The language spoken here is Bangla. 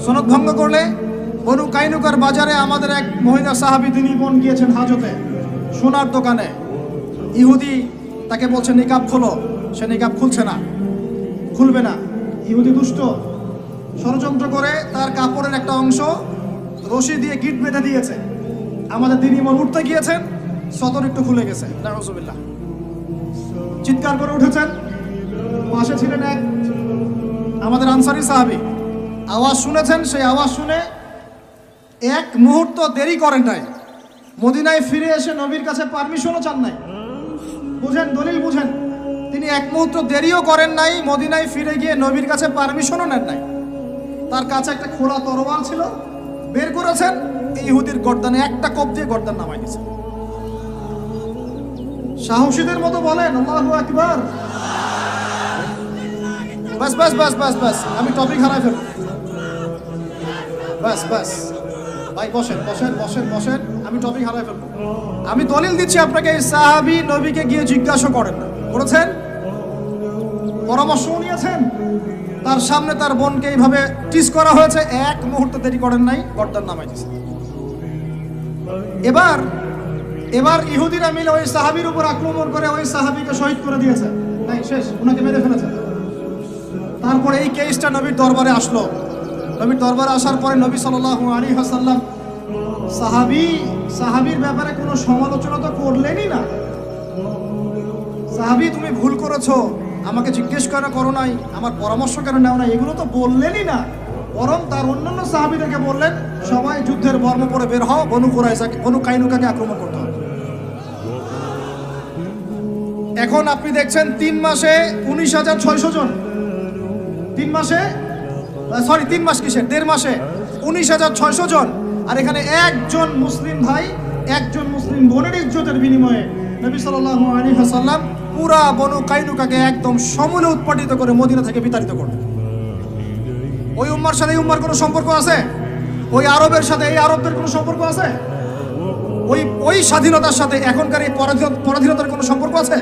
সনদ ভঙ্গ করলে বনু কাইনুকার বাজারে আমাদের এক মহিলা সাহাবী তিনি বোন গিয়েছেন হাজতে, সোনার দোকানে। ইহুদি তাকে বলছে নিকাব খোলো, সে নিকাব খুলছে না, খুলবে না। ইহুদি দুষ্ট, ষড়যন্ত্র করে তার কাপড়ের একটা অংশ রশি দিয়ে গিট বেঁধে দিয়েছে। আমাদের দিনী বোন উঠতে গিয়েছেন, সতর একটু খুলে গেছে, নাউজুবিল্লাহ। চিৎকার করে উঠেছেন। পাশে ছিলেন এক আমাদের আনসারী সাহাবী, আওয়াজ শুনেছেন। সেই আওয়াজ শুনে এক মুহূর্ত দেরি করেন নাই, মদিনায় ফিরে এসে নবীর কাছে পারমিশনও চান নাই। বুঝেন, দলিল বুঝেন। তিনি এক মুহূর্ত দেরিও করেন নাই, মদিনায় ফিরে গিয়ে নবীর কাছে পারমিশনও নেন নাই। তার কাছে একটা খোলা তরোয়াল ছিল, বের করেছেন, ইহুদির গর্দানে একটা কোপ দিয়ে গর্দান নামাই দিয়েছেন। সাহসীদের মতো বলেন আল্লাহু আকবার। বাস বাস বাস বাস বাস, আমি টপিক হারাই ফেলব। বাস বাস ভাই, বসেন বসেন বসেন বসেন, আমি টপিক হারাই ফেলব। আমি দলিল দিচ্ছি আপনাকে, এই সাহাবী নবীকে গিয়ে জিজ্ঞাসা করেন না, করেছেন? পরামর্শও নিয়েছেন? তার সামনে তার বোনকে এইভাবে টিস করা হয়েছে, এক মুহূর্ত দেরি করেন নাই, গর্দান নামাই দিয়েছেন। এবার ইহুদিরা মিলে ওই সাহাবীর উপর আক্রমণ করে ওই সাহাবীকে শহীদ করে দিয়েছে। নাই, শেষ, ওনাকে মেরে ফেলেছে। তারপরে এই কেসটা নবীর দরবারে আসলো। নবীর দরবারে আসার পরে নবী সাল্লাল্লাহু আলাইহি ওয়াসাল্লাম সাহাবীর ব্যাপারে কোনো সমালোচনা তো করলেনই না। সাহাবী, তুমি ভুল করেছো, আমাকে জিজ্ঞেস করো নাই, আমার পরামর্শ কেন নেও না, এগুলো তো বললেনই না। বরং তার অন্যান্য সাহাবীদেরকে বললেন, সবাই যুদ্ধের বর্ম পরে বের হও, বনু কাইনুকাকে আক্রমণ করতে হবে। এখন আপনি দেখছেন 3 মাসে 19,600 জন, 3 মাসে, সরি 3 মাস কিসের, 1.5 মাসে 19,600 জন। আর এখানে একজন মুসলিম ভাই, একজন মুসলিম বোনের ইজ্জতের বিনিময়ে নবী সাল্লাল্লাহু আলাইহি ওয়াসাল্লাম পুরা বনু কাইনুকাকে একদম সমূলে উৎপাটিত করে মদিনা থেকে বিতাড়িত করলেন। ওই উম্মার সাথে এই উম্মার কোনো সম্পর্ক আছে? ওই আরবের সাথে এই আরবদের কোনো সম্পর্ক আছে? ওই স্বাধীনতার সাথে এখনকার এই পরাধীনতার কোনো সম্পর্ক আছে?